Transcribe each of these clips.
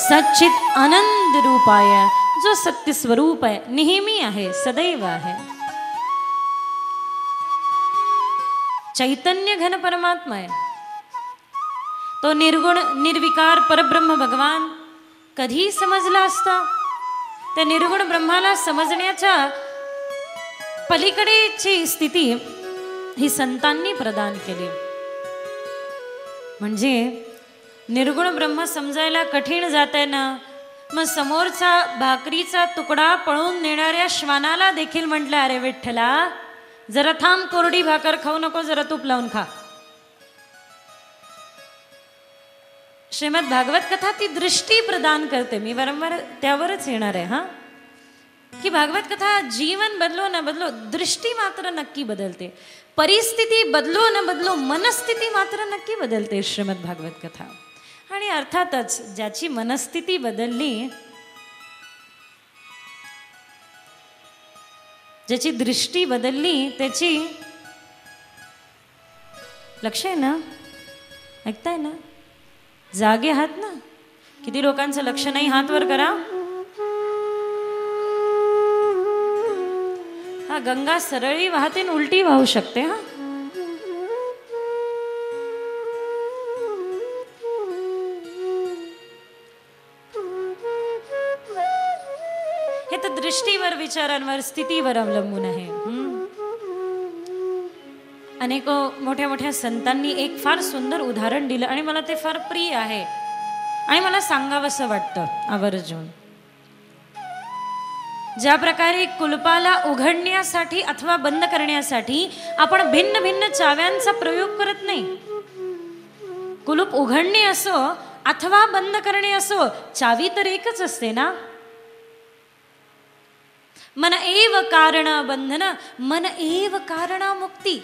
सच्चित आनंद रूपाय, जो सत्य स्वरूप आहे, नेहमी आहे, सदैव आहे. चैतन्य घन परमात्मा आहे. तो निर्गुण निर्विकार परब्रह्म भगवान कधी समजला असता? त्या निर्गुण ब्रह्माला समजण्याच्या पलीकडेची स्थिती ही संतांनी प्रदान केली. म्हणजे निर्गुण ब्रह्म समजायला कठीण जातंय ना, मग समोरचा भाकरीचा तुकडा पळून नेणाऱ्या श्वानाला देखील म्हटलं, अरे विठ्ठला जरा थांब, कोरडी भाकर खाऊ नको, जरा तूप लावून खा. श्रीमद भागवत कथा ती दृष्टी प्रदान करते. मी वारंवार त्यावरच येणार आहे हा, की भागवत कथा जीवन बदलो न बदलो, दृष्टी मात्र नक्की बदलते. परिस्थिती बदलो न बदलो, मनस्थिती मात्र नक्की बदलते श्रीमद भागवत कथा. आणि अर्थातच ज्याची मनस्थिती बदलली, ज्याची दृष्टी बदलली, त्याची, लक्ष आहे ना, ऐकताय ना, जागे आहात ना? किती लोकांचं लक्ष नाही, हात वर करा. हा, गंगा सरळी वाहते, उलटी वाहू शकते. हा, हे तर दृष्टीवर, विचारांवर, स्थितीवर अवलंबून आहे. अनेक मोठ्या मोठ्या संतांनी एक फार सुंदर उदाहरण दिलं आणि मला ते फार प्रिय आहे आणि मला सांगावंसं वाटतं आवर्जून. ज्या प्रकारे कुलपाला उघडण्यासाठी अथवा बंद करण्यासाठी आपण भिन्न भिन्न चाव्यांचा प्रयोग करत नाही. कुलूप उघडणे असो अथवा बंद करणे असो, चावी तर एकच असते ना. मन एव कारण बंधन, मन एव कारण मुक्ती.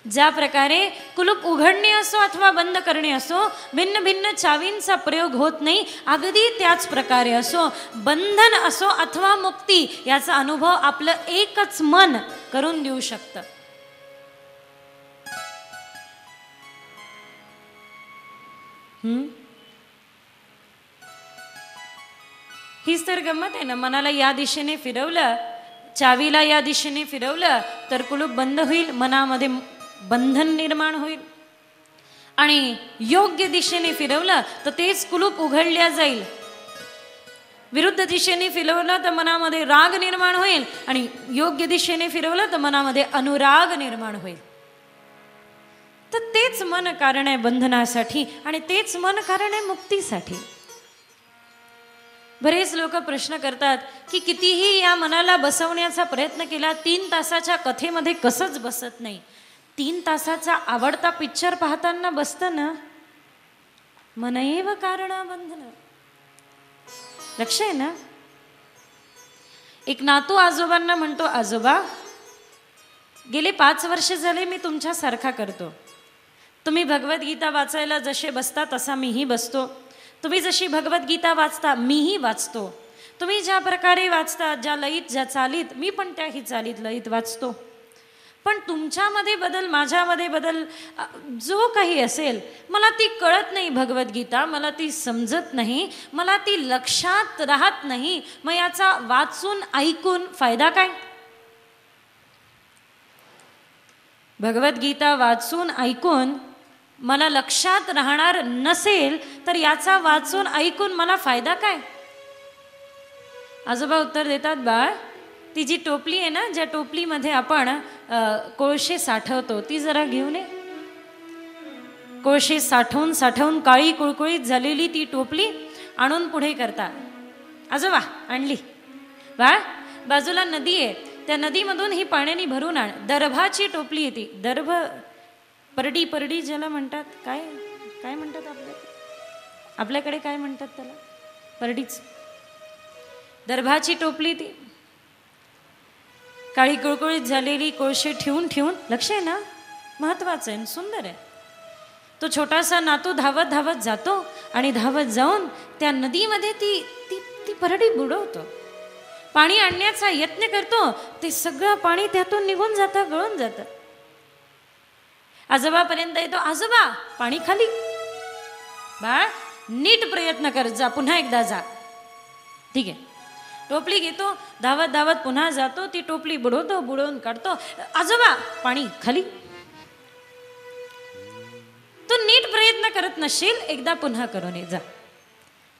ज्या प्रकारे कुलूप उघडणे असो अथवा बंद करणे असो, भिन्न भिन्न चावींचा प्रयोग होत नाही, अगदी त्याच प्रकारे असो, बंधन असो अथवा मुक्ती, याचा अनुभव आपलं एकच मन करून देऊ शकतं. हीच तर गंमत आहे ना. मनाला या दिशेने फिरवलं, चावीला या दिशेने फिरवलं तर कुलूप बंद होईल, मनामध्ये बंधन निर्माण होईल. आणि योग्य दिशेने फिरवलं तर तेच कुलूप उघडल्या जाईल. विरुद्ध दिशेने फिरवलं तर मनामध्ये राग निर्माण होईल आणि योग्य दिशेने फिरवलं तर मनामध्ये अनुराग निर्माण होईल. तर तेच मन कारण आहे बंधनासाठी आणि तेच मन कारण आहे मुक्तीसाठी. बरेच लोक प्रश्न करतात की कितीही या मनाला बसवण्याचा प्रयत्न केला, 3 तासाच्या कथेमध्ये कसंच बसत नाही. 3 तासाचा आवडता पिक्चर पाहताना बसतं ना. मन एव कारण बंधन. लक्ष आहे ना. एक नातू आजोबांना म्हणतो, आजोबा गेले 5 वर्ष झाले मी तुमच्यासारखा करतो. तुम्ही भगवद्गीता वाचायला जसे बसता तसा मीही बसतो. तुम्ही जशी भगवद्गीता वाचता मीही वाचतो. तुम्ही ज्या प्रकारे वाचता, ज्या लयीत, ज्या चालीत, मी पण त्याही चालीत लयीत वाचतो. पण तुमच्यामध्ये बदल, माझ्यामध्ये बदल, जो काही असेल, मला ती कळत नाही भगवद्गीता, मला ती समजत नाही, मला ती लक्षात राहत नाही. मग याचा वाचून ऐकून फायदा काय? भगवद्गीता वाचून ऐकून मला लक्षात राहणार नसेल तर याचा वाचून ऐकून मला फायदा काय? आजोबा उत्तर देतात, बाळ ती जी टोपली आहे ना, ज्या टोपलीमध्ये आपण कोळशे साठवतो, ती जरा घेऊन ये. कोळशे साठवून साठवून काळी कुळकुळीत झालेली ती टोपली आणून पुढे करता. आजोबा आणली. बाळ बाजूला नदी आहे, त्या नदीमधून ही पाण्याने भरून आण. दर्भाची टोपली येते. दर्भ, परडी, परडी ज्याला म्हणतात, काय काय म्हणतात आपल्याकडे काय म्हणतात त्याला? परडीच. दर्भाची टोपली ती काळी कुळकुळीत झालेली कोळशे ठेवून ठेवून, लक्ष आहे ना, महत्वाचं आहे, सुंदर आहे. तो छोटासा नातू धावत धावत जातो आणि धावत जाऊन त्या नदीमध्ये ती ती ती परडी बुडवतो. पाणी आणण्याचा यत्न करतो, ते सगळं पाणी त्यातून निघून जातं, गळून जातं. आजोबापर्यंत येतो, आजोबा पाणी खाली. बाळ नीट प्रयत्न कर, जा पुन्हा एकदा जा. ठीक आहे, टोपली घेतो, धावत धावत पुन्हा जातो, ती टोपली बुडवतो, बुडवून काढतो. आजोबा पाणी खाली. तू नीट प्रयत्न करत नसशील, एकदा पुन्हा करून ये, जा.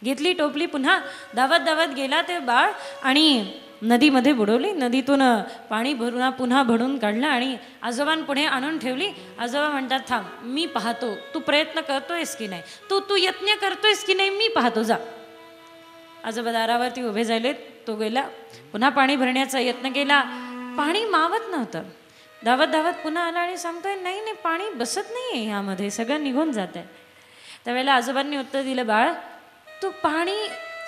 घेतली टोपली, पुन्हा धावत धावत गेला ते बाळ आणि नदीमध्ये बुडवली. नदीतून पाणी भरून पुन्हा भरून काढलं आणि आजोबांपुढे आणून ठेवली. आजोबा म्हणतात, थांब, मी पाहतो तू प्रयत्न करतोयस की नाही, तू यत्न करतोयस की नाही, मी पाहतो, जा. आजोबा दारावरती उभे झालेत. तो गेला, पुन्हा पाणी भरण्याचा यत्न केला. पाणी मावत नव्हतं. धावत धावत पुन्हा आला आणि सांगतोय, नाही नाही, पाणी बसत नाही आहे ह्यामध्ये, सगळं निघून जात आहे. त्यावेळेला आजोबांनी उत्तर दिलं, बाळ, तू पाणी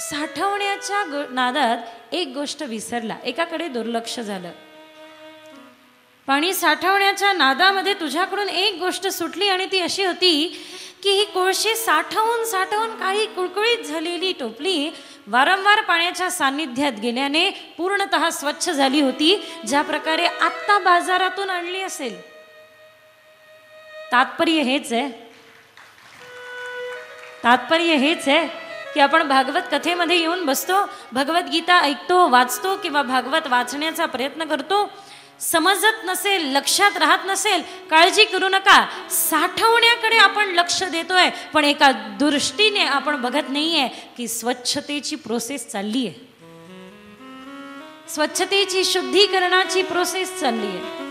साठवण्याच्या नादात एक गोष्ट विसरला, एकाकडे दुर्लक्ष झालं. पाणी साठवण्याच्या नादामध्ये तुझ्याकडून एक गोष्ट सुटली आणि ती अशी होती की ही कोळशी साठवून साठवून काही कुळकुळीत झालेली टोपली वारंवार पाण्याच्या सान्निध्यात गेल्याने पूर्णतः स्वच्छ झाली होती, ज्या प्रकारे आत्ता बाजारातून आणली असेल. तात्पर्य हेच आहे की आपण भागवत कथेमध्ये येऊन बसतो, भगवद्गीता ऐकतो, वाचतो किंवा भागवत वाचण्याचा प्रयत्न करतो. समजत नसेल, लक्षात राहत नसेल, काळजी करू नका. साठवण्याकडे आपण लक्ष देतोय, पण एका दृष्टीने आपण बघत नाहीये की स्वच्छतेची प्रोसेस चालली आहे, स्वच्छतेची शुद्धीकरणाची प्रोसेस चालली आहे.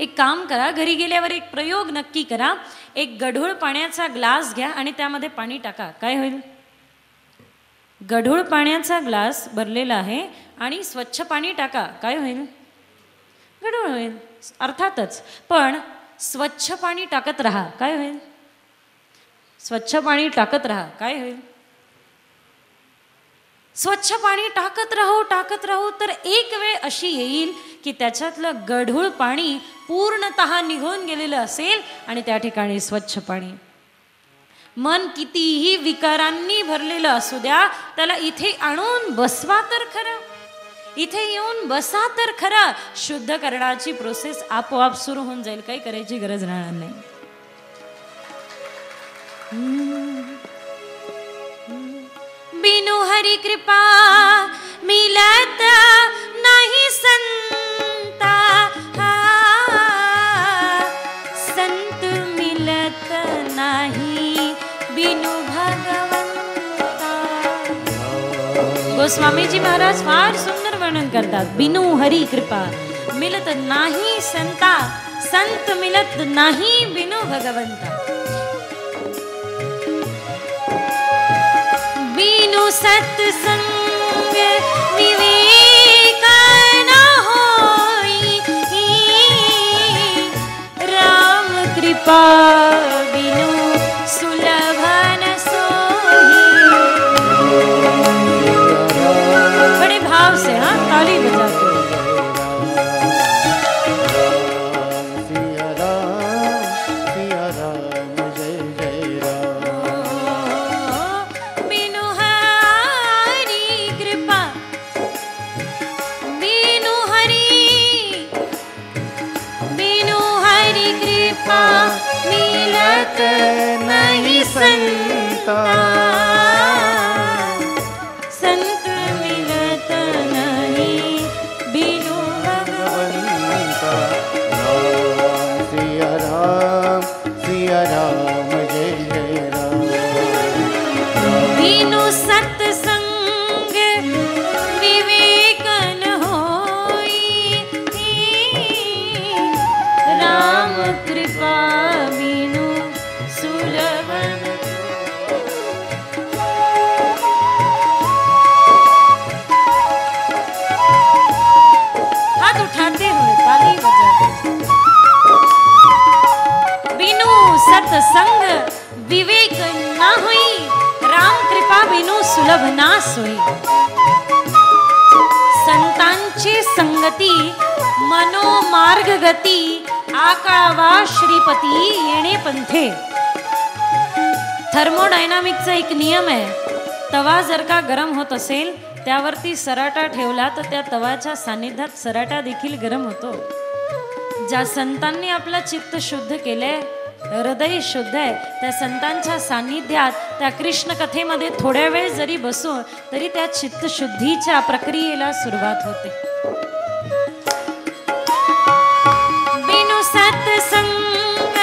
एक काम करा, घरी गेल्यावर एक प्रयोग नक्की करा. एक गढूळ पाण्याचा ग्लास घ्या आणि त्यामध्ये पाणी टाका. काय होईल? गढूळ पाण्याचा ग्लास भरलेला आहे आणि स्वच्छ पाणी टाका. काय होईल? गढूळ होईल अर्थातच, पण स्वच्छ पाणी टाकत राहा. काय होईल? स्वच्छ पाणी टाकत राहा. काय होईल? स्वच्छ पाणी टाकत राहू तर एक वेळ अशी येईल की त्याच्यातलं गढूळ पाणी पूर्णतः निघून गेलेलं असेल आणि त्या ठिकाणी स्वच्छ पाणी. मन कितीही विकारांनी भरलेलं असू द्या, त्याला इथे आणून बसवा तर खरं, इथे येऊन बसा तर खरं. शुद्ध करण्याची प्रोसेस आपोआप सुरू होऊन जाईल, काही करायची गरज राहणार नाही. बिनु हरि कृपा मिलत नहीं संता, संत मिलत नाही बिनु भगवंता. गोस्वामीजी महाराज फार सुंदर वर्णन करतात. बिनु हरि कृपा मिलत नाही संता, संत मिलत नाही बिनु भगवंता. बिनु सत्संग विवेक न होई, राम कृपा बिनु सुलभ न सोई. बड़े भाव से ताली बजाते. मिलत नहीं संता, संत मिलत नहीं बिनु भगवंता. सिया राम जय जय राम. बिनु सत्संग विवेक न होई, राम कृपा बिनु सुलभ. हाथ उठाते हुए ताली बजाते. बिनु सत्संग विवेक ना हुई, राम कृपा बिनु सुलभ ना सोई. संतांची संगती मनोमार्ग गती, आकावा श्रीपती येणे पंथे. थर्मोडायनामिकचा एक नियम आहे. तवा जर का गरम होत असेल, त्यावरती सराटा ठेवला तर त्या तवाच्या सानिध्यात सराटा देखील गरम होतो. ज्या संतांनी आपलं चित्त शुद्ध केलंय हृदय शुद्ध आहे, त्या संतांच्या सान्निध्यात त्या कृष्ण कथेमध्ये थोड्या वेळ जरी बसू तरी त्या चित्तशुद्धीच्या प्रक्रियेला सुरुवात होते. बिनु सत्संग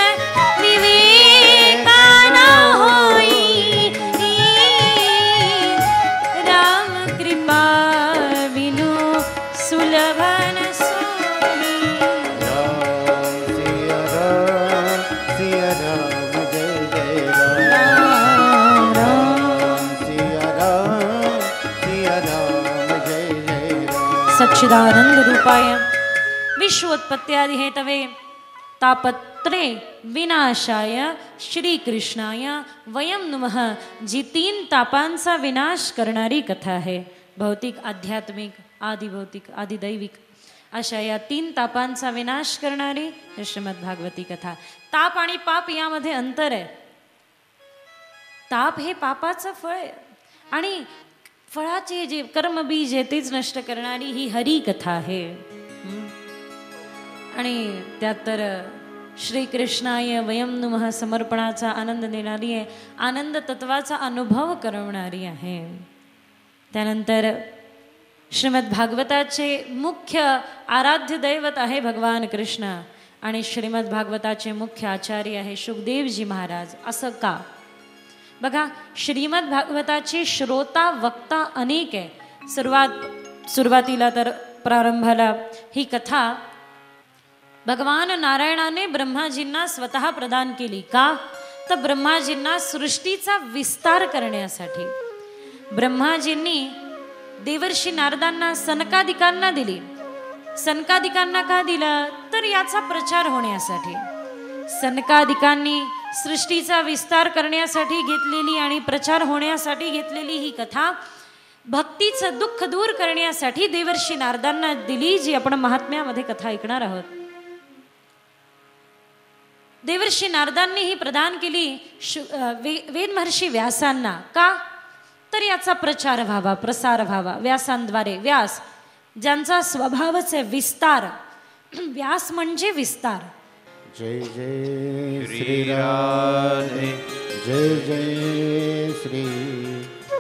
विवेका न होई, राम कृपा बिनु सुलभ न सोई. सिया राम जय जय राम. सिया राम जय जय राम. सच्चिदानंद रूपाय विश्वोत्पत्त्यादि हेतवे तापत्रे विनाशाय श्रीकृष्णाय वयम नमः. जी 3 तापांचा विनाश करणारी कथा आहे, भौतिक, आध्यात्मिक, आदिभौतिक, आदिदैविक, अशा या 3 तापांचा विनाश करणारी श्रीमद भागवती कथा. ताप आणि पाप यामध्ये अंतर आहे. ताप हे पापाचं फळ आहे आणि फळाचे जे कर्मबीज आहे तेच नष्ट करणारी ही हरी कथा आहे. आणि त्यात तर श्रीकृष्णाय वयम नमः समर्पणाचा आनंद देणारी आहे, आनंद तत्वाचा अनुभव करवणारी आहे. त्यानंतर श्रीमद भागवताचे मुख्य आराध्य दैवत आहे भगवान कृष्ण आणि श्रीमद भागवताचे मुख्य आचार्य आहे शुकदेवजी महाराज. असं का? बघा, श्रीमद भागवताचे श्रोता वक्ता अनेक आहे. सुरुवातीला तर प्रारंभाला ही कथा भगवान नारायणाने ब्रह्माजींना स्वतः प्रदान केली. का? तर ब्रह्माजींना सृष्टीचा विस्तार करण्यासाठी. ब्रह्माजींनी देवर्षी नारदांना सनकादिकांना दिली. सनकादिकांना का दिलं? तर याचा प्रचार होण्यासाठी. सनकादिकांनी सृष्टीचा विस्तार करण्यासाठी घेतलेली आणि प्रचार होण्यासाठी घेतलेली ही कथा भक्तीचं दुःख दूर करण्यासाठी देवर्षी नारदांना दिली, जी आपण महात्म्यामध्ये कथा ऐकणार आहोत. देवर्षी नारदांनी ही प्रदान केली वेद महर्षी व्यासांना. का? तर याचा प्रचार व्हावा, प्रसार व्हावा व्यासांद्वारे. व्यास ज्यांचा स्वभावच आहे विस्तार. व्यास म्हणजे विस्तार. जय जय श्री राधे, जय जय श्री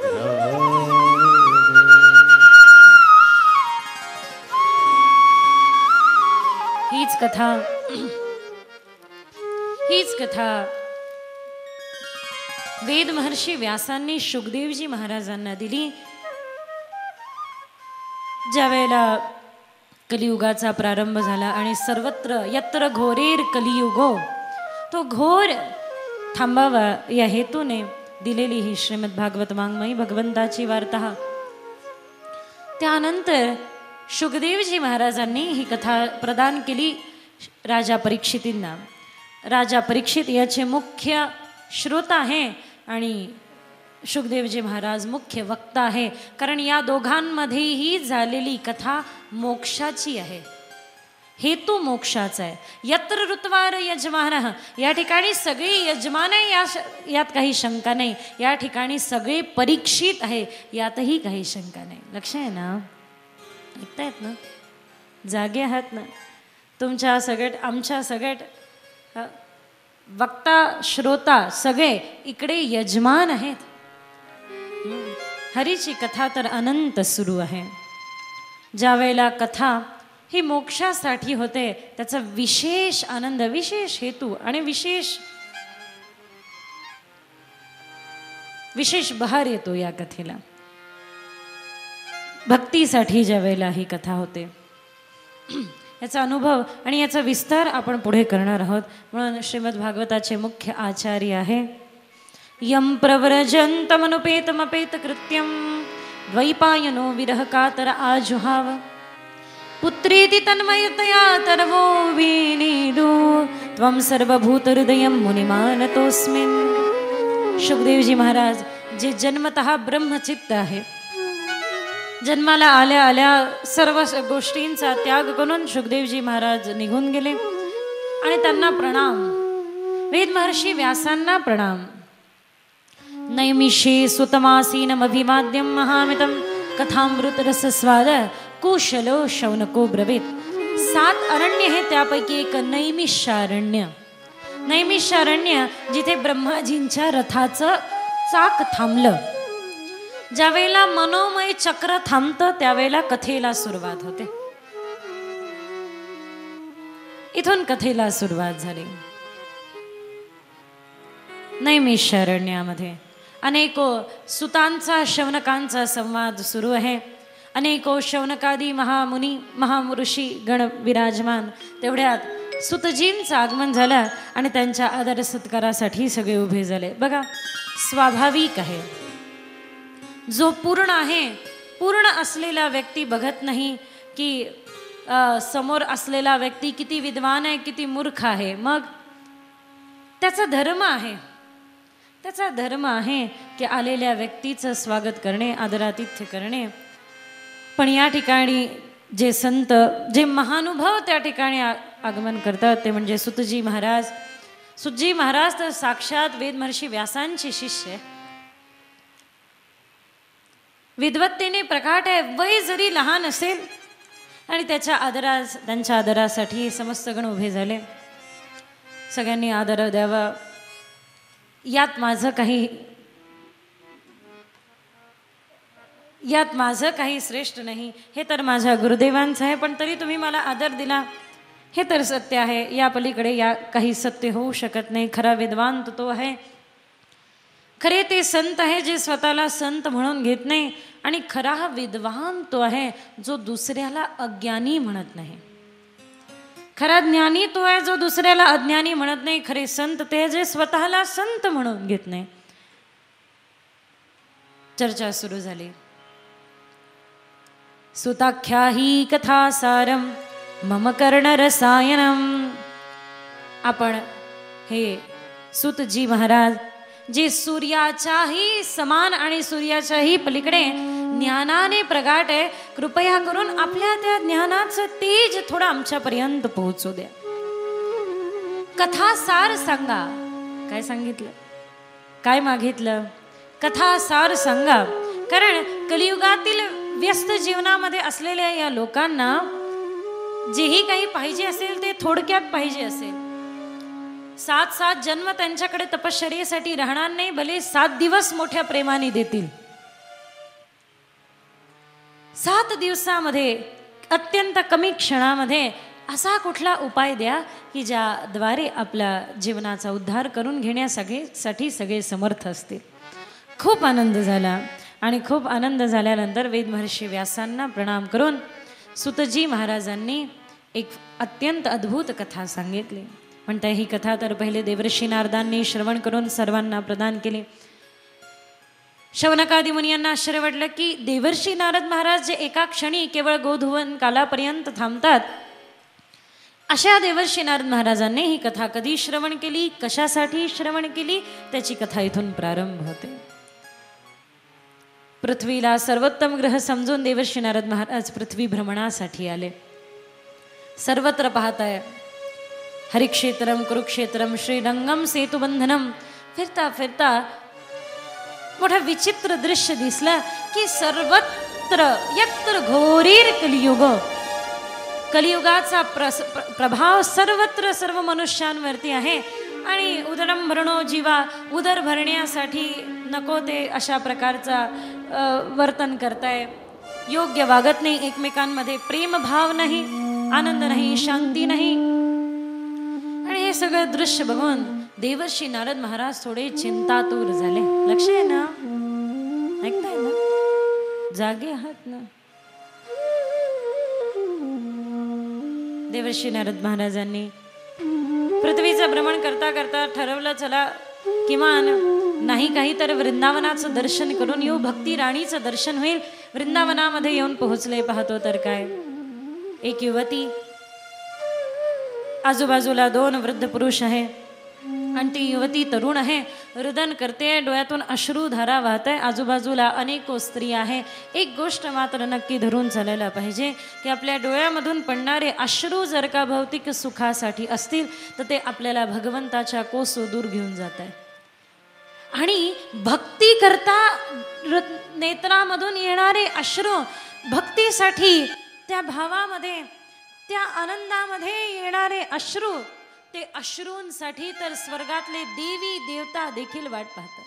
राधे. हीच कथा वेद महर्षी व्यासांनी शुकदेवजी महाराजांना दिली. ज्या वेळेला कलियुगाचा प्रारंभ झाला आणि सर्वत्र यत्र घोरेर कलियुगो, तो घोर थांबावा या हेतूने दिलेली ही श्रीमद भागवत वाङ्मयी भगवंताची वार्ता. त्यानंतर शुकदेवजी महाराजांनी ही कथा प्रदान केली राजा परीक्षितींना. राजा परीक्षित याचे मुख्य श्रोता आहे आणि शुकदेवजी महाराज मुख्य वक्ता आहे, कारण या दोघांमध्येही झालेली कथा मोक्षाची आहे. हेतू मोक्षाचा आहे. यत्र ऋत्वार यजमान, या ठिकाणी सगळे यजमान आहे, यात काही शंका नाही. या ठिकाणी सगळे परीक्षित आहे, यातही काही शंका नाही. लक्ष आहे ना? ऐकतायत ना? जागे आहात ना? तुमच्या सगळ्यात, आमच्या सगळ्यात वक्ता श्रोता सगळे इकडे यजमान आहेत. हरीची कथा तर अनंत सुरू आहे. ज्या वेळेला कथा ही मोक्षासाठी होते, त्याचा विशेष आनंद, विशेष हेतू आणि विशेष बहार येतो या कथेला. भक्तीसाठी ज्या वेळेला ही कथा होते, याचा अनुभव आणि याचा विस्तार आपण पुढे करणार आहोत. म्हणून श्रीमद भागवताचे मुख्य आचार्य आहे यम प्रव्रजन्तमनुपेतमपेत कृत्यं द्वैपायनो विरह कातर आजुहाव पुत्रेति तन्मयतया तरवो विनीदु त्वं सर्वभूतहृदयं मुनिमानतोऽस्मिन्. शुकदेवजी महाराज जे जन्मतः ब्रह्मचित्त आहे, जन्माला आल्या आल्या सर्व गोष्टींचा त्याग करून शुकदेवजी महाराज निघून गेले आणि त्यांना प्रणाम. वेद महर्षी व्यासांना प्रणाम. नैमिषे सुतमासीनमभिवाद्यं महामितं कथामृतरसस्वाद कुशलो शौनको ब्रवीत. 7 अरण्य हे त्यापैकी एक नैमिषारण्य. नैमिषारण्य जिथे ब्रह्माजींच्या रथाचं चाक थांबलं. ज्यावेळेला मनोमय चक्र थांबतं त्यावेळेला कथेला सुरुवात होते. इथून कथेला सुरुवात झाली. नैमिषारण्यामध्ये अनेको सुतांचा शौनकांचा संवाद सुरू आहे. अनेको शौनकादी महामुनी महाऋषी गण विराजमान. तेवढ्यात सुतजींचं आगमन झालं आणि त्यांच्या आदर सत्कारासाठी सगळे उभे झाले. बघा, स्वाभाविक आहे, जो पूर्ण आहे, पूर्ण असलेला व्यक्ती बघत नाही की समोर असलेला व्यक्ती किती विद्वान आहे, किती मूर्ख आहे. मग त्याचा धर्म आहे, त्याचा धर्म आहे की आलेल्या व्यक्तीचं स्वागत करणे, आदरातिथ्य करणे. पण या ठिकाणी जे संत, जे महानुभव त्या ठिकाणी आगमन करतात ते म्हणजे सुतजी महाराज. सुतजी महाराज तर साक्षात वेद महर्षी व्यासांचे शिष्य, विद्वत्तेने प्रकाट आहे. वय जरी लहान असेल आणि त्यांच्या आदरासाठी समस्त गण उभे झाले. सगळ्यांनी आदर द्यावा. यात माझं काही श्रेष्ठ नाही, हे तर माझ्या गुरुदेवांचं आहे, पण तरी तुम्ही मला आदर दिला, हे तर सत्य आहे. या पलीकडे या काही सत्य होऊ शकत नाही. खरा विद्वान तो आहे, खरे ते संत आहे जे स्वतःला संत म्हणून घेत नाही. आणि खरा हा विद्वान तो आहे जो दुसऱ्याला अज्ञानी म्हणत नाही. खरा ज्ञानी तो आहे जो दुसऱ्याला अज्ञानी म्हणत नाही. खरे संत ते जे स्वतःला संत म्हणून घेत नाही. चर्चा सुरू झाली. सुताख्या ही कथा सारम मम कर्ण रसायनम. आपण हे सुतजी महाराज जे सूर्याच्याही समान आणि सूर्याच्याही पलीकडे ज्ञानाने प्रगाट आहे, कृपया करून आपल्या त्या ज्ञानाचं तेज थोडं आमच्यापर्यंत पोहोचू द्या. कथा सार सांगा. काय सांगितलं, काय मागितलं? कथा सार सांगा. कारण कलियुगातील व्यस्त जीवनामध्ये असलेल्या या लोकांना जेही काही पाहिजे असेल ते थोडक्यात पाहिजे असेल. 7 जन्म त्यांच्याकडे तपश्चर्येसाठी राहणार नाही, भले 7 दिवस मोठ्या प्रेमाने देतील. 7 दिवसामध्ये अत्यंत कमी क्षणामध्ये असा कुठला उपाय द्या की ज्याद्वारे आपल्या जीवनाचा उद्धार करून घेण्यासाठी सगळे समर्थ असतील. खूप आनंद झाला. आणि खूप आनंद झाल्यानंतर वेद महर्षी व्यासांना प्रणाम करून सुतजी महाराजांनी एक अत्यंत अद्भुत कथा सांगितली. म्हणता ही कथा तर पहिले देवर्षी नारदांनी श्रवण करून सर्वांना प्रदान केली. शौनकादी मुनींना आश्चर्य वाटलं की देवर्षी नारद महाराज जे एका क्षणी केवळ गोधुवन कालापर्यंत थांबतात, अशा देवर्षी नारद महाराजांनी ही कथा कधी श्रवण केली, कशासाठी श्रवण केली, त्याची कथा इथून प्रारंभ होते. पृथ्वीला सर्वोत्तम ग्रह समजून देवर्षी नारद महाराज पृथ्वी भ्रमणासाठी आले. सर्वत्र पाहताय हरिक्षेत्रम कुरुक्षेत्रम श्रीरंगम सेतुबंधनम. फिरता फिरता मोठं विचित्र दृश्य दिसलं की सर्वत्र यत्र घोरीर कलियुग, कलियुगाचा प्रभाव सर्वत्र सर्व मनुष्यांवरती आहे. आणि उदरम भरणो जीवा, उदर भरण्यासाठी नको ते अशा प्रकारचा वर्तन करताय. योग्य वागत नाही, एकमेकांमध्ये प्रेमभाव नाही, आनंद नाही, शांती नाही. आणि हे सगळं दृश्य बघून देवर्षी नारद महाराज थोडे चिंतातूर झाले. लक्ष आहे ना, ऐकताय ना, जागे आहात ना. देवर्षी नारद महाराजांनी पृथ्वीचं भ्रमण करता करता ठरवलं, चला किमान नाही काही तर वृंदावनाचं दर्शन करून येऊ, भक्ती राणीचं दर्शन होईल. वृंदावनामध्ये येऊन पोहोचले. पाहतो तर काय, एक युवती, आजूबाजूला 2 वृद्ध पुरुष आहे आणि ती युवती तरुण आहे, रुदन करते, डोळ्यातून अश्रुधारा वाहत आहे. आजूबाजूला अनेको स्त्रिया आहे. एक गोष्ट मात्र नक्की धरून चालायला पाहिजे की आपल्या डोळ्यामधून पडणारे अश्रू जर का भौतिक सुखासाठी असतील तर ते आपल्याला भगवंताच्या कोसो दूर घेऊन जात आहे. आणि भक्ती करता नेत्रामधून येणारे अश्रू, भक्तीसाठी त्या भावामध्ये, त्या आनंदामध्ये येणारे अश्रू, ते अश्रूंसाठी तर स्वर्गातले देवी देवता देखील वाट पाहतात.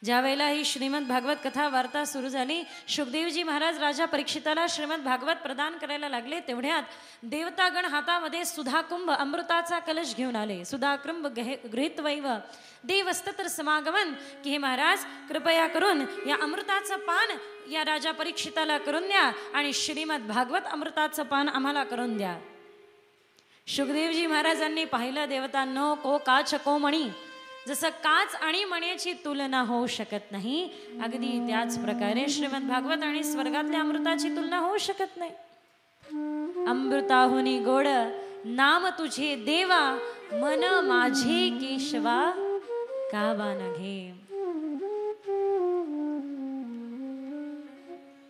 ज्या वेळेला ही श्रीमद भागवत कथा वार्ता सुरू झाली, शुकदेवजी महाराज राजा परीक्षिताला श्रीमद भागवत प्रदान करायला लागले, तेवढ्यात देवतागण हातामध्ये सुधाकुंभ अमृताचा कलश घेऊन आले. सुधाकुंभ गृहीत्वैव देवस्तत्र समागमन, की हे महाराज कृपया करून या अमृताचं पान या राजा परीक्षिताला करून द्या आणि श्रीमद भागवत अमृताचं पान आम्हाला करून द्या. शुकदेवजी महाराजांनी पाहिलं, देवतांनो, को काच को मणी, जसं काच आणि मण्याची तुलना होऊ शकत नाही, अगदी त्याच प्रकारे श्रीमद भागवत आणि स्वर्गातल्या अमृताची तुलना होऊ शकत नाही. अमृताहुनी गोड नाम तुझे देवा, मन माझे केशवा कावा न घे.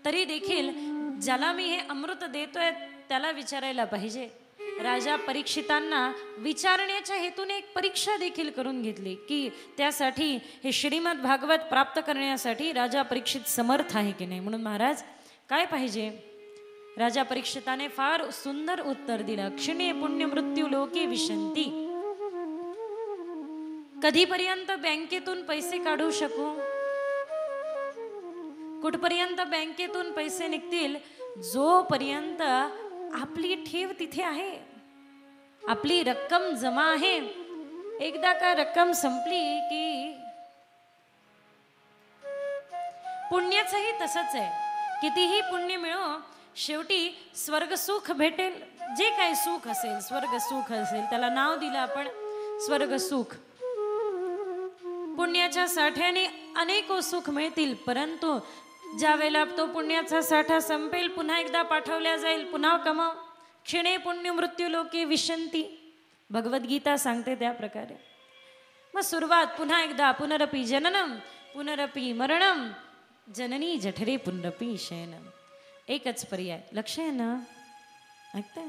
तरी देखील ज्याला मी हे अमृत देतोय त्याला विचारायला पाहिजे. राजा परीक्षितांना विचारण्याच्या हेतूने एक परीक्षा देखील करून घेतली, की त्यासाठी हे श्रीमद भागवत प्राप्त करण्यासाठी राजा परीक्षित समर्थ आहे की नाही. म्हणून महाराज काय पाहिजे, राजा परीक्षिताने फार सुंदर उत्तर दिलं. क्षिणे पुण्य मृत्यू लोके विशंती. कधीपर्यंत बँकेतून पैसे काढू शकू, कुठपर्यंत बँकेतून पैसे निघतील, जोपर्यंत आपली ठेव तिथे आहे, आपली रक्कम जमा आहे. एकदा का रक्कम संपली की पुण्याचंही तसंच आहे. कितीही पुण्य मिळो, शेवटी स्वर्ग सुख भेटेल. जे काही सुख असेल, स्वर्ग सुख असेल, त्याला नाव दिलं आपण स्वर्ग सुख. पुण्याच्या साठ्याने अनेको सुख मिळतील, परंतु ज्या वेळेला तो पुण्याचा साठा संपेल, पुन्हा एकदा पाठवल्या जाईल, पुन्हा कमाव. क्षिणे पुण्य मृत्यू लोके विशंती, भगवद्गीता सांगते त्या प्रकारे. मग सुरुवात पुन्हा एकदा, पुनरपि जननम पुनरपि मरणम जननी जठरे पुनरपि शयनम. एकच पर्याय. लक्ष आहे ना, ऐकताय?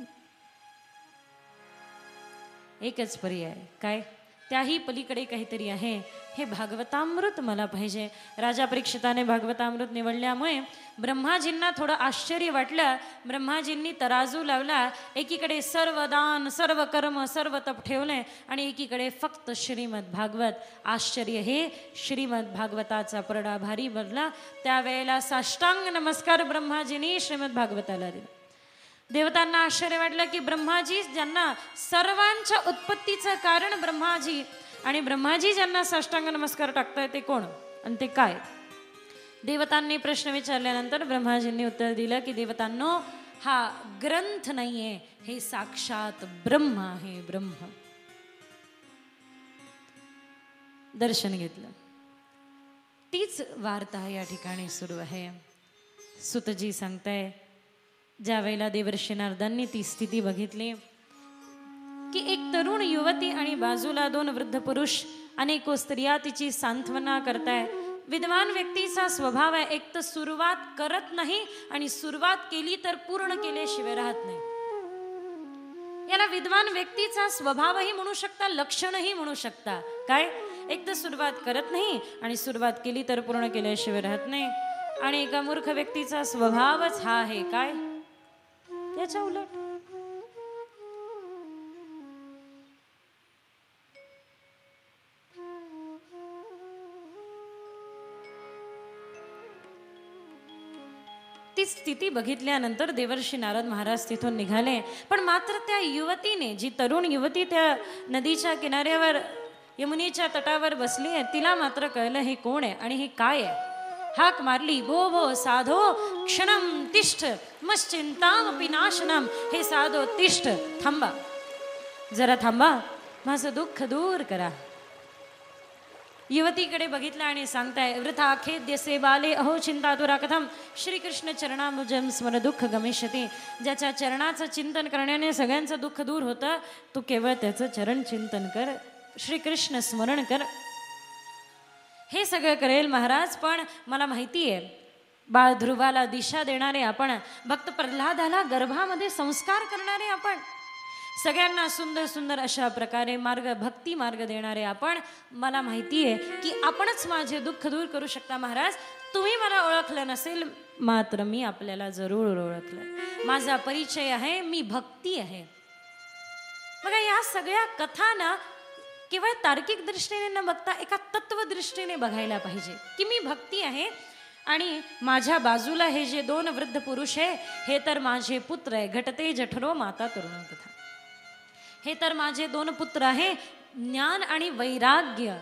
एकच पर्याय. काय? त्याही पलीकडे काहीतरी आहे. हे भागवतामृत मला पाहिजे. राजा परीक्षिताने भागवतामृत निवडल्यामुळे ब्रह्माजींना थोडं आश्चर्य वाटलं. ब्रह्माजींनी तराजू लावला. एकीकडे सर्व दान, सर्व कर्म, सर्व तप ठेवले आणि एकीकडे फक्त श्रीमद भागवत. आश्चर्य हे श्रीमद भागवताचा परडा भारी बनला. त्यावेळेला साष्टांग नमस्कार ब्रह्माजींनी श्रीमद भागवताला दिला. देवतांना आश्चर्य वाटलं की ब्रह्माजी, ज्यांना सर्वांच्या उत्पत्तीचं कारण ब्रह्माजी, आणि ब्रह्माजी ज्यांना साष्टांग नमस्कार टाकताय ते कोण आणि ते काय? देवतांनी प्रश्न विचारल्यानंतर ब्रह्माजींनी उत्तर दिलं की देवतांनो, हा ग्रंथ नाहीये, हे साक्षात ब्रह्म आहे. ब्रह्म. दर्शन घेतलं. तीच वार्ता या ठिकाणी सुरू आहे. सुतजी सांगताय, ज्या वेळेला देवर्षी नारदांनी ती स्थिती बघितली की एक तरुण युवती आणि बाजूला दोन वृद्ध पुरुष, अनेको स्त्रिया तिची सांत्वना करताय. विद्वान व्यक्तीचा स्वभाव आहे, एक तर सुरुवात करत नाही आणि सुरुवात केली तर पूर्ण केल्याशिवाय राहत नाही. याला विद्वान व्यक्तीचा स्वभावही म्हणू शकता, लक्षणही म्हणू शकता. काय? एक तर सुरुवात करत नाही आणि सुरुवात केली तर पूर्ण केल्याशिवाय राहत नाही. आणि एका मूर्ख व्यक्तीचा स्वभावच हा आहे. काय? याच्या उलट. ती स्थिती बघितल्यानंतर देवर्षी नारद महाराज तिथून निघाले. पण मात्र त्या युवतीने, जी तरुण युवती त्या नदीच्या किनाऱ्यावर, यमुनेच्या तटावर बसली आहे, तिला मात्र कळलं हे कोण आहे आणि हे काय आहे. हाक मारली, भो भो साधो क्षणम तिष्ठ मश्चिंतामपि नाशनम. हे साधो तिष्ठ, थांबा, जरा थांबा, माझं दुःख दूर करा. युवतीकडे बघितलं आणि सांगताय, वृथा खेद्यसे बाले अहो चिंता तुरा कथम. श्रीकृष्ण चरणामुजम स्मर दुःख गमिष्यते. ज्याच्या चरणाचं चिंतन करण्याने सगळ्यांचं दुःख दूर होतं, तू केवळ त्याचं चरण चिंतन कर, श्रीकृष्ण स्मरण कर. हे सगळं करेल महाराज, पण मला माहिती आहे, बाळ ध्रुवाला दिशा देणारे आपण, भक्त प्रल्हादाला गर्भामध्ये संस्कार करणारे आपण, सगळ्यांना सुंदर सुंदर अशा प्रकारे मार्ग, भक्ती मार्ग देणारे आपण, मला माहिती आहे की आपणच माझे दुःख दूर करू शकता. महाराज, तुम्ही मला ओळखलं नसेल, मात्र मी आपल्याला जरूर ओळखलं. माझा परिचय आहे, मी भक्ती आहे. बघा या सगळ्या कथा ना केवळ तार्किक दृष्टीने न बघता एका तत्वदृष्टीने बघायला पाहिजे की मी भक्ती आहे आणि माझ्या बाजूला हे जे 2 वृद्ध पुरुष आहे हे तर माझे पुत्र आहे. घटते जठरो माता तरुण तथा. हे तर माझे 2 पुत्र आहे. ज्ञान आणि वैराग्य.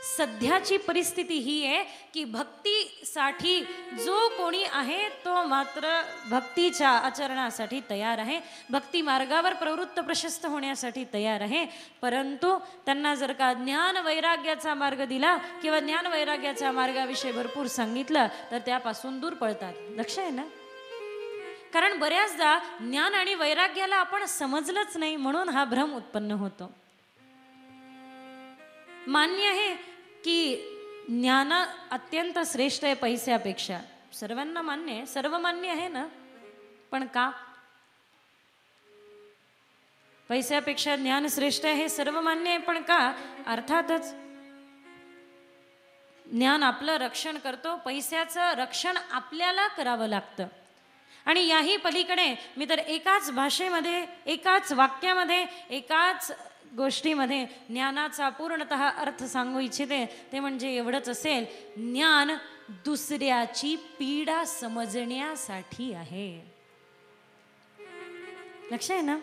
सध्याची परिस्थिती ही आहे की भक्तीसाठी जो कोणी आहे तो मात्र भक्तीच्या आचरणासाठी तयार आहे, भक्ती मार्गावर प्रवृत्त प्रशस्त होण्यासाठी तयार आहे. परंतु त्यांना जर का ज्ञान वैराग्याचा मार्ग दिला किंवा ज्ञान वैराग्याच्या मार्गाविषयी भरपूर सांगितलं तर त्यापासून दूर पळतात. लक्ष आहे ना? कारण बऱ्याचदा ज्ञान आणि वैराग्याला आपण समजलंच नाही म्हणून हा भ्रम उत्पन्न होतो. मान्य आहे की ज्ञान अत्यंत श्रेष्ठ आहे पैशापेक्षा. सर्वांना मान्य आहे, सर्व मान्य आहे ना. पण का? पैशापेक्षा ज्ञान श्रेष्ठ आहे हे सर्व मान्य आहे, पण का? अर्थातच ज्ञान आपलं रक्षण करतो, पैशाचं रक्षण आपल्याला करावं लागतं. आणि याही पलीकडे मी तर एकाच भाषेमध्ये, एकाच वाक्यामध्ये, एकाच गोष्टीमध्ये ज्ञानाचा पूर्णतः अर्थ सांगू इच्छिते. ते म्हणजे एवढंच असेल, ज्ञान दुसऱ्याची पीडा समजण्यासाठी आहे. लक्ष आहे ना?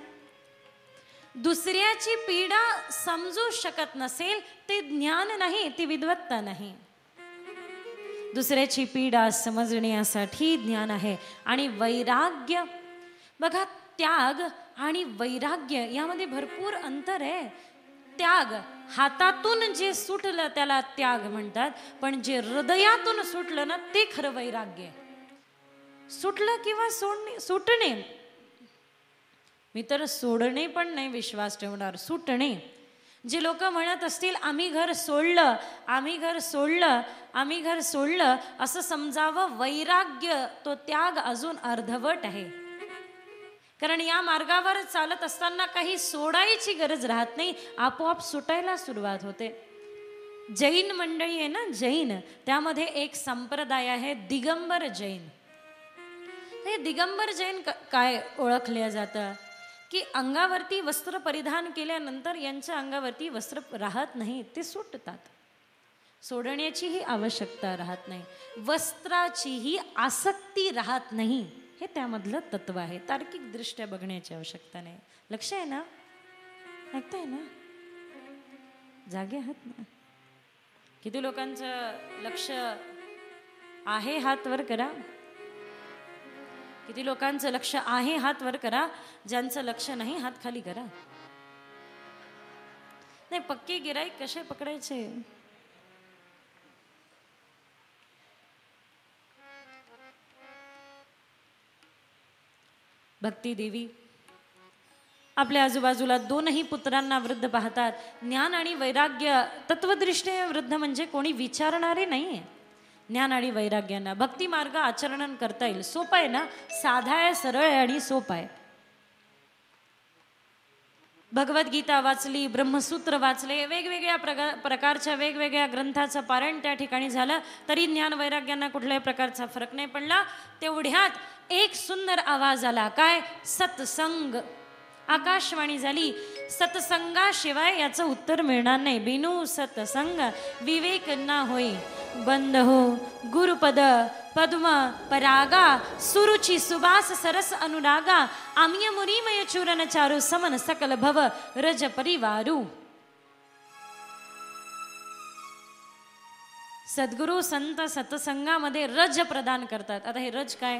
दुसऱ्याची पीडा समजू शकत नसेल ते ज्ञान नाही, ती विद्वत्ता नाही. दुसऱ्याची पीडा समजण्यासाठी ज्ञान आहे. आणि वैराग्य, बघा त्याग आणि वैराग्य यामध्ये भरपूर अंतर आहे. त्याग हातातून जे सुटलं त्याला त्याग म्हणतात, पण जे हृदयातून सुटलं ना ते खरं वैराग्य. सुटलं किंवा सुटणे, मी तर सोडणे पण नाही विश्वास ठेवणार, सुटणे. जे लोक म्हणत असतील आम्ही घर सोडलं, आम्ही घर सोडलं, आम्ही घर सोडलं, असं समजावं वैराग्य तो त्याग अजून अर्धवट आहे. कारण या मार्गावर चालत असताना काही सोडायची गरज राहत नाही, आपोआप सुटायला सुरुवात होते. जैन मंडळी आहे ना, जैन, त्यामध्ये एक संप्रदाय आहे दिगंबर जैन. हे दिगंबर जैन काय ओळखले जातं की अंगावरती वस्त्र परिधान केल्यानंतर यांच्या अंगावरती वस्त्र राहत नाही, ते सुटतात. सोडण्याचीही आवश्यकता राहत नाही, वस्त्राचीही आसक्ती राहत नाही. हे त्यामधलं तत्व आहे. तार्किक दृष्ट्या बघण्याची आवश्यकता नाही. लक्ष आहे ना? ऐकताय ना? जागे आहात ना? किती लोकांचं लक्ष आहे? हात वर करा. किती लोकांचं लक्ष आहे? हात वर करा. ज्यांचं लक्ष नाही हात खाली करा. नाही, पक्के गिराईक कसे पकडायचे? भक्ती देवी आपल्या आजूबाजूला 2ही पुत्रांना वृद्ध पाहतात. ज्ञान आणि वैराग्य तत्वदृष्ट्या वृद्ध म्हणजे कोणी विचारणारे नाही. ज्ञान आणि वैराग्यांना भक्ती मार्ग आचरण करता येईल. सोपं आहे ना? साधा आहे, सरळ आहे आणि सोपं आहे. भगवद्गीता वाचली, ब्रह्मसूत्र वाचले, वेगवेगळ्या प्रकारच्या वेगवेगळ्या ग्रंथाचं पारायण त्या ठिकाणी झालं तरी ज्ञान वैराग्यांना कुठल्याही प्रकारचा फरक नाही पडला. तेवढ्यात एक सुंदर आवाज आला. काय? सत्संग. आकाशवाणी झाली. सत्संगाशिवाय याचं उत्तर मिळणार नाही. बिनु सत्संग विवेक ना होई. बंद हो गुरुपद पद्म परागा सुरुचि सुबास सरस अनुरागा आम्य मुनिमय चूरन चारु समन सकल भव रज परिवारू. सद्गुरु संत सत्संगामध्ये रज प्रदान करतात. आता हे रज काय?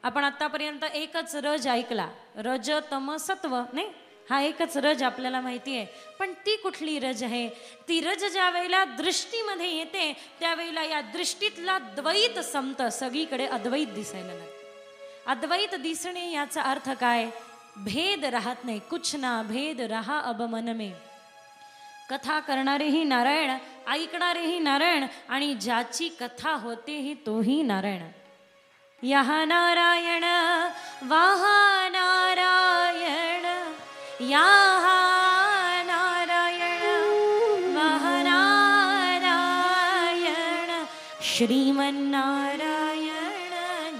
आपण आतापर्यंत एकच रज ऐकला, रज तम सत्व, नाही? हा एकच रज आपल्याला माहिती आहे. पण ती कुठली रज आहे? ती रज ज्या वेळेला दृष्टीमध्ये येते त्यावेळेला या दृष्टीतला द्वैत संपतं, सगळीकडे अद्वैत दिसायला लागतं. अद्वैत दिसणे याचा अर्थ काय? भेद राहत नाही. कुछ ना भेद रहा अब मन में. कथा करणारेही नारायण, ऐकणारेही नारायण आणि ज्याची कथा होतेही तोही नारायण. यहा नारायण वहा नारायण, यहा नारायण वहा नारायण, श्रीमन्नारायण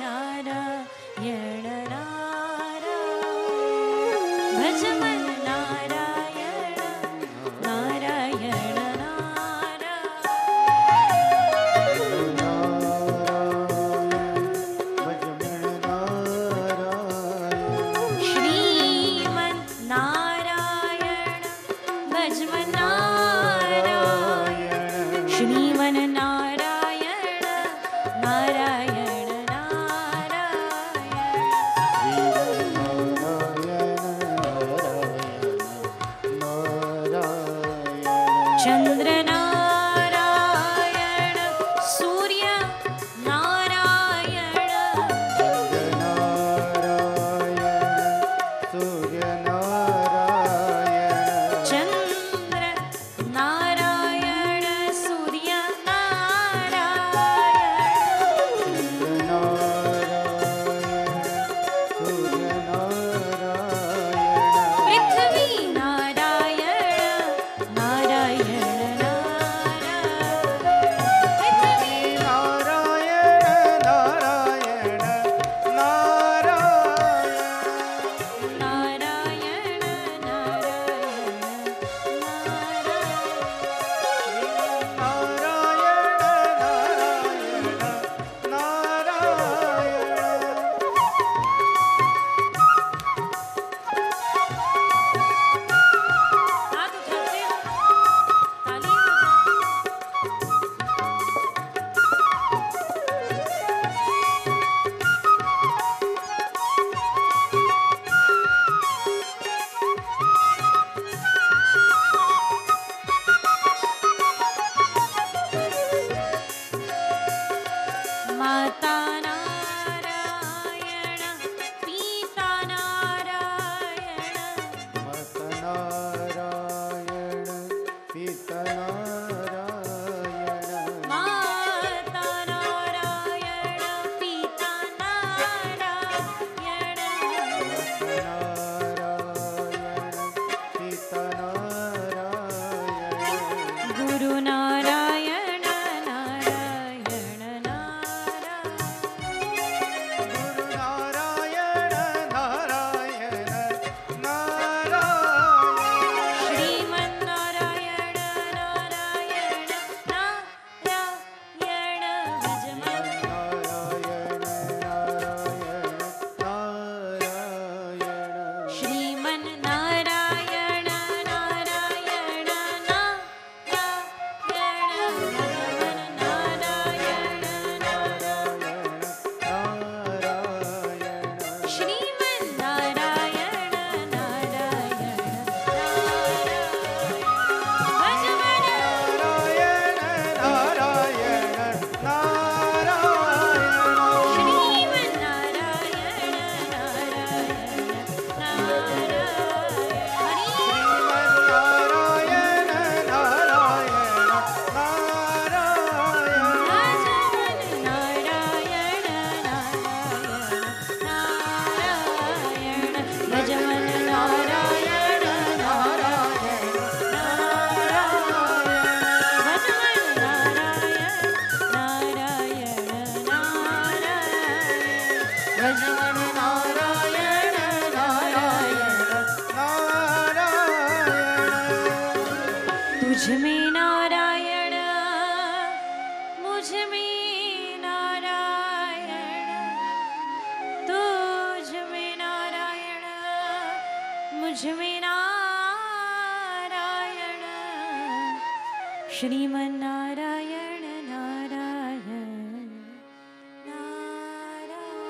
नारायण नारायण. भज श्रीमन्नारायण नारायण नारायण.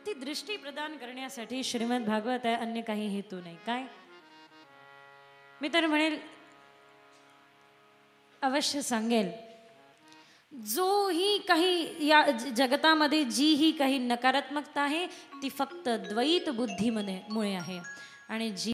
ती दृष्टी प्रदान करण्यासाठी श्रीमद भागवत आहे, अन्य काही हेतू नाही. काय मी तर म्हणेल, अवश्य सांगेल, जो ही काही या जगतामध्ये जी ही काही नकारात्मकता आहे ती फक्त द्वैत बुद्धीमुळे आहे, आणि जी